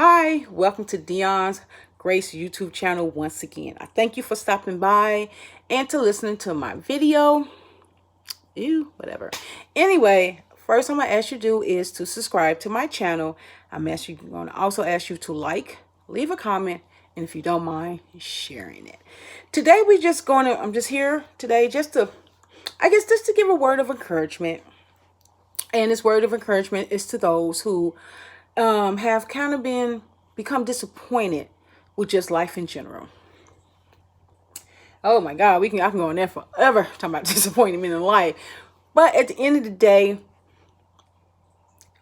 Hi, welcome to Dion's Grace YouTube channel once again. I thank you for stopping by and to listening to my video. Whatever. Anyway, first I'm going to ask you to do is to subscribe to my channel. I'm going to also ask you to like, leave a comment, and if you don't mind, sharing it. Today I'm just here today just to give a word of encouragement. And this word of encouragement is to those who have kind of become disappointed with just life in general. Oh my God, I can go on there forever talking about disappointment in life. But at the end of the day,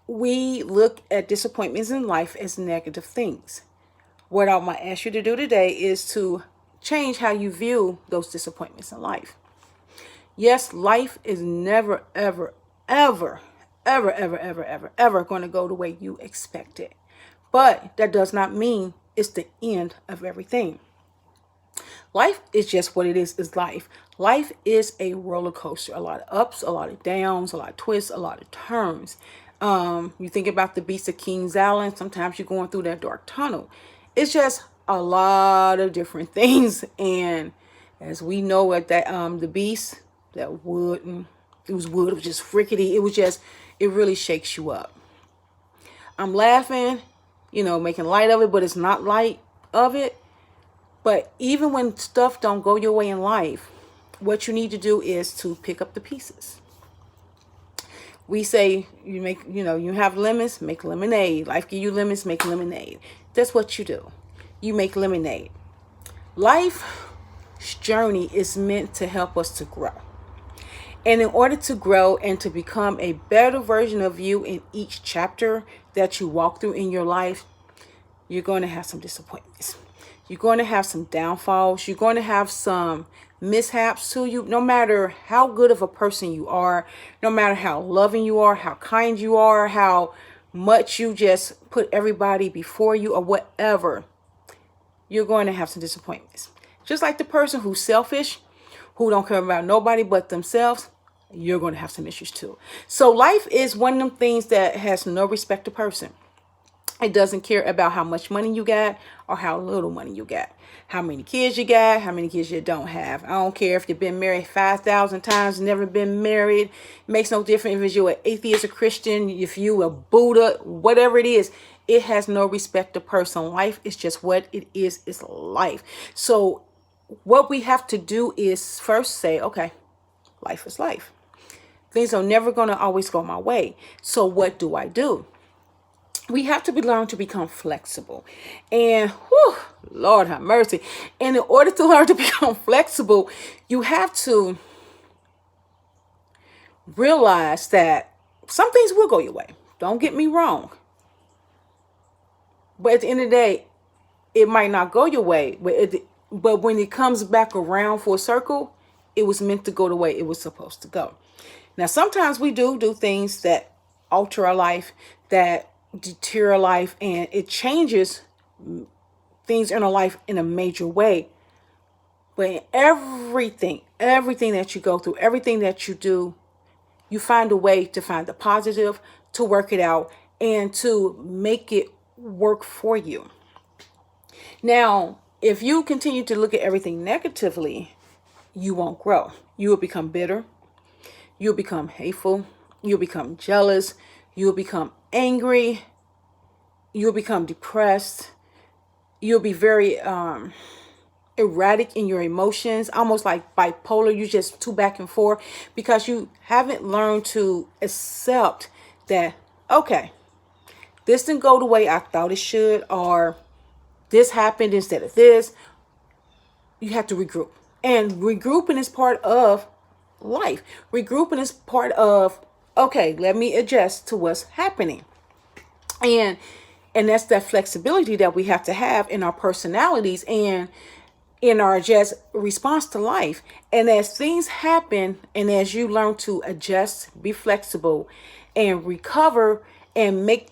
we look at disappointments in life as negative things. What I might ask you to do today is to change how you view those disappointments in life. Yes, life is never, ever, ever, ever, ever, ever, ever, ever going to go the way you expect it. But that does not mean it's the end of everything. Life is just what it is life. Life is a roller coaster. A lot of ups, a lot of downs, a lot of twists, a lot of turns. You think about the Beast of Kings Island. Sometimes you're going through that dark tunnel. It's just a lot of different things. And as we know at that the Beast, that wood, it was just rickety. It really shakes you up. I'm laughing, making light of it, but it's not light of it. But even when stuff don't go your way in life, what you need to do is to pick up the pieces. We say you have lemons, make lemonade. Life give you lemons, make lemonade. That's what you do. You make lemonade. Life's journey is meant to help us to grow. And in order to grow and to become a better version of you in each chapter that you walk through in your life, you're going to have some disappointments. You're going to have some downfalls. You're going to have some mishaps to you. No matter how good of a person you are, no matter how loving you are, how kind you are, how much you just put everybody before you or whatever, you're going to have some disappointments. Just like the person who's selfish, who don't care about nobody but themselves, you're going to have some issues too. So life is one of them things that has no respect to person. It doesn't care about how much money you got or how little money you got, how many kids you got, how many kids you don't have. I don't care if you've been married 5,000 times, never been married. It makes no difference if you're an atheist, a Christian, if you a Buddha, whatever it is. It has no respect to person. Life is just what it is. It's life. So what we have to do is first say, okay, life is life. Things are never going to always go my way. So what do I do? We have to learn to become flexible. And Lord have mercy. And in order to learn to become flexible, you have to realize that some things will go your way. Don't get me wrong. But at the end of the day, it might not go your way. But when it comes back around for a circle, it was meant to go the way it was supposed to go. Now, sometimes we do things that alter our life, that deter our life, and it changes things in our life in a major way. But in everything that you go through, everything that you do, you find a way to find the positive, to work it out, and to make it work for you. Now, if you continue to look at everything negatively, you won't grow. You will become bitter. You'll become hateful. You'll become jealous. You'll become angry. You'll become depressed. You'll be very erratic in your emotions, almost like bipolar. You're just too back and forth because you haven't learned to accept that, okay, this didn't go the way I thought it should, or this happened instead of this. You have to regroup. And regrouping is part of life. Regrouping is part of, okay, let me adjust to what's happening. And that's that flexibility that we have to have in our personalities and in our just response to life. And as things happen, and as you learn to adjust, be flexible, and recover, and make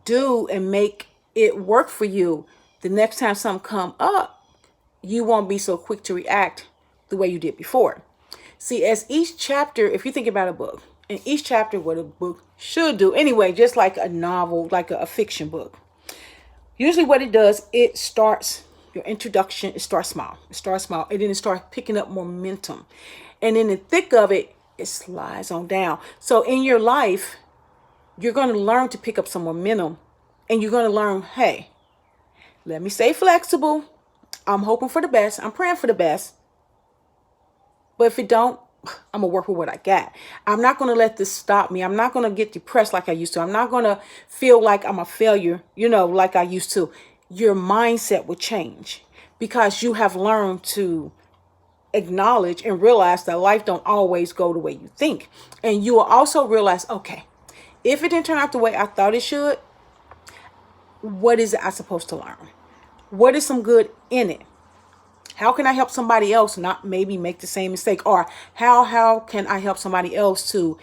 do and make it work for you, the next time something come up, you won't be so quick to react the way you did before. See, as each chapter, if you think about a book, in each chapter, what a book should do, anyway, just like a novel, like a fiction book, Usually what it does, it starts your introduction, it starts small. It starts small, and then it starts picking up momentum. And in the thick of it, it slides on down. So in your life, you're going to learn to pick up some momentum, and you're going to learn, hey, let me stay flexible. I'm hoping for the best. I'm praying for the best. But if it don't, I'm going to work with what I got. I'm not going to let this stop me. I'm not going to get depressed like I used to. I'm not going to feel like I'm a failure, like I used to. Your mindset will change because you have learned to acknowledge and realize that life don't always go the way you think. And you will also realize, okay, if it didn't turn out the way I thought it should, what is it I'm supposed to learn? What is some good in it? How can I help somebody else not maybe make the same mistake? Or how can I help somebody else to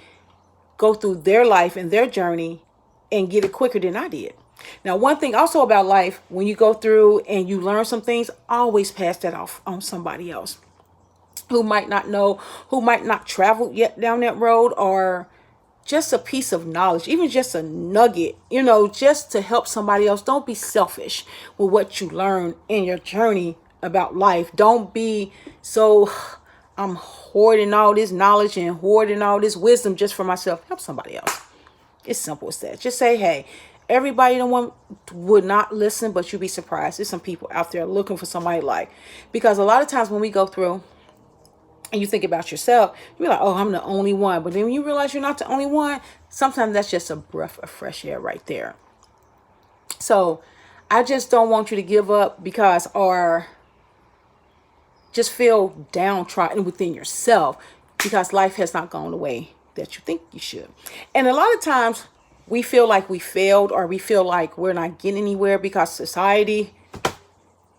go through their life and their journey and get it quicker than I did? Now, one thing also about life, when you go through and you learn some things, always pass that off on somebody else who might not know, who might not travel yet down that road, or just a piece of knowledge, even just a nugget, just to help somebody else. Don't be selfish with what you learn in your journey about life. Don't be so, I'm hoarding all this knowledge and hoarding all this wisdom just for myself. Help somebody else. It's simple as that. Just say, hey, everybody would not listen, but you'd be surprised. There's some people out there looking for somebody like, because a lot of times when we go through and you think about yourself, you're like, oh, I'm the only one. But then when you realize you're not the only one, sometimes that's just a breath of fresh air right there. So I just don't want you to give up or just feel downtrodden within yourself because life has not gone the way that you think you should. And a lot of times we feel like we failed, or we feel like we're not getting anywhere because society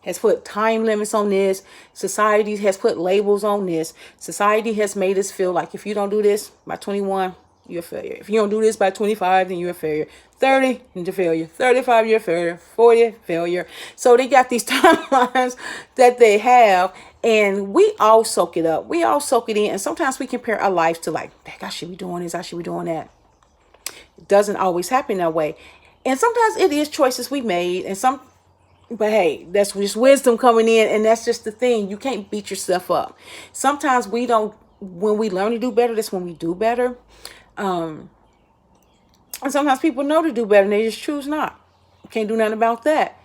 has put time limits on this. Society has put labels on this. Society has made us feel like if you don't do this by 21, you're a failure. If you don't do this by 25, then you're a failure. 30, you're a failure. 35, you're a failure. 40, failure. So they got these timelines that they have, and we all soak it up. We all soak it in, and sometimes we compare our life to like, I should be doing this, I should be doing that. It doesn't always happen that way. And sometimes it is choices we made, but hey, that's just wisdom coming in, and that's just the thing. You can't beat yourself up. Sometimes when we learn to do better, that's when we do better. And sometimes people know to do better and they just choose not. Can't do nothing about that.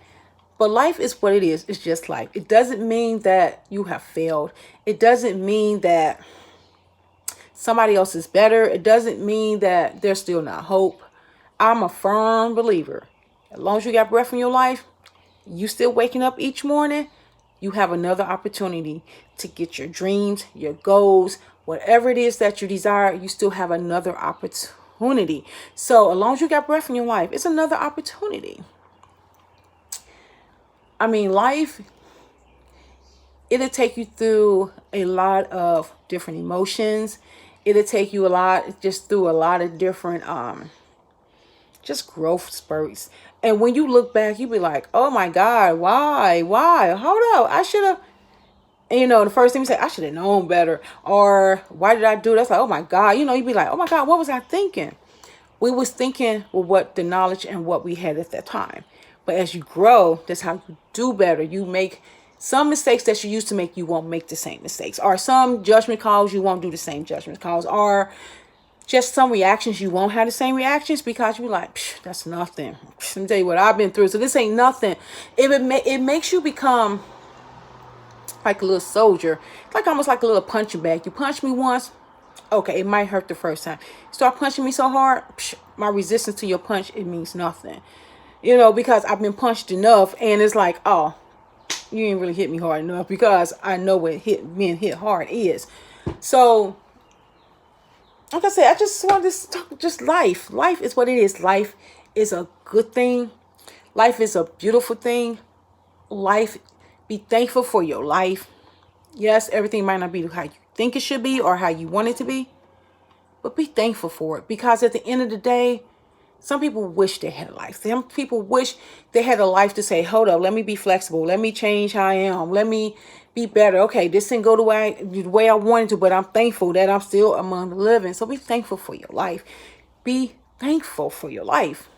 But life is what it is. It's just life. It doesn't mean that you have failed. It doesn't mean that somebody else is better. It doesn't mean that there's still not hope. I'm a firm believer. As long as you got breath in your life, you still waking up each morning, you have another opportunity to get your dreams, your goals, whatever it is that you desire, you still have another opportunity. So as long as you got breath in your life, it's another opportunity. I mean, life, it'll take you through a lot of different emotions. It'll take you through a lot of different just growth spurts. And when you look back, you be like, oh my God, why? Hold up. I should have, the first thing you say, I should have known better. Or why did I do that? It's like, oh my God, you'd be like, oh my God, what was I thinking? We was thinking with what the knowledge and what we had at that time. But as you grow, that's how you do better. You make some mistakes that you used to make, you won't make the same mistakes. Or some judgment calls, you won't do the same judgment calls. Or just some reactions, you won't have the same reactions because you're like, that's nothing. Let me tell you what I've been through. So this ain't nothing. It makes you become like a little soldier, like almost like a little punching bag. You punch me once, okay, it might hurt the first time. Start punching me so hard, my resistance to your punch, it means nothing. Because I've been punched enough, and it's like, oh, you ain't really hit me hard enough, because I know what being hit hard is. So like I said, I just want to talk just life. Life is what it is. Life is a good thing. Life is a beautiful thing. Life, be thankful for your life. Yes, everything might not be how you think it should be or how you want it to be, but be thankful for it, because at the end of the day, some people wish they had a life. Some people wish they had a life to say, hold up, let me be flexible. Let me change how I am. Let me be better. Okay, this didn't go the way I wanted to, but I'm thankful that I'm still among the living. So be thankful for your life. Be thankful for your life.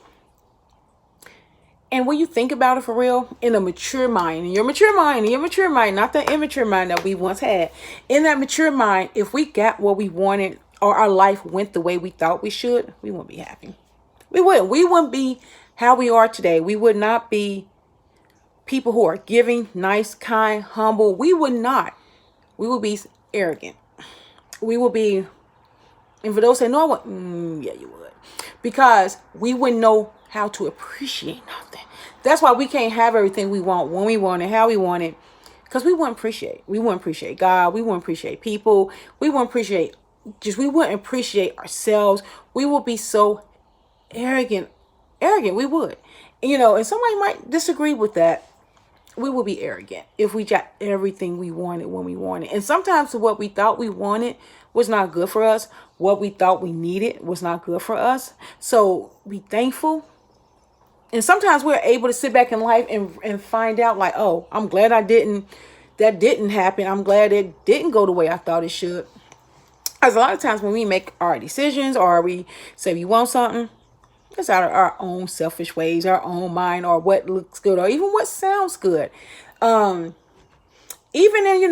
And when you think about it for real, in a mature mind, in your mature mind, not the immature mind that we once had, in that mature mind, if we got what we wanted or our life went the way we thought we should, we wouldn't be happy. We wouldn't. We wouldn't be how we are today. We would not be people who are giving, nice, kind, humble. We would not. We would be arrogant. We would be, and for those who say, no, I would, yeah, you would. Because we wouldn't know how to appreciate nothing. That's why we can't have everything we want when we want it, how we want it. Because we wouldn't appreciate. We wouldn't appreciate God. We wouldn't appreciate people. We wouldn't appreciate, we wouldn't appreciate ourselves. We would be so arrogant. We would. And somebody might disagree with that. We would be arrogant if we got everything we wanted when we wanted. And sometimes what we thought we wanted was not good for us. What we thought we needed was not good for us. So be thankful. And sometimes we're able to sit back in life and find out like, oh, I'm glad that didn't happen. I'm glad it didn't go the way I thought it should. Because a lot of times when we make our decisions or we say we want something, it's out of our own selfish ways, our own mind, or what looks good, or even what sounds good. Even in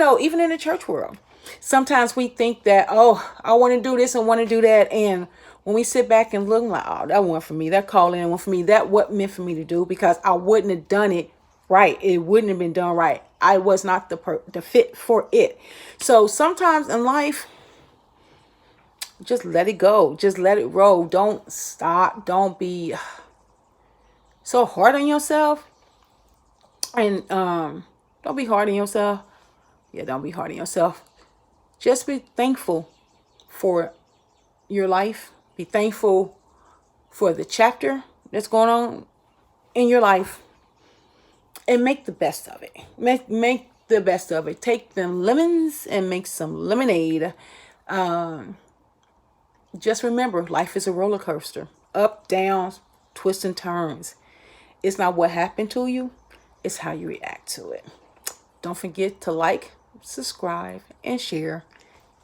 the church world, sometimes we think that, oh, I want to do this and want to do that. And when we sit back and look like, oh, that wasn't for me, that calling wasn't for me, that wasn't meant for me to do, because I wouldn't have done it right. It wouldn't have been done right. I was not the fit for it. So sometimes in life, just let it go. Just let it roll. Don't stop. Don't be so hard on yourself. And don't be hard on yourself. Yeah, don't be hard on yourself. Just be thankful for your life. Be thankful for the chapter that's going on in your life. And make the best of it. Make the best of it. Take them lemons and make some lemonade. Just remember, life is a roller coaster. Up, down, twists and turns. It's not what happened to you. It's how you react to it. Don't forget to like, subscribe, and share.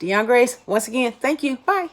Dion Grace, once again, thank you. Bye.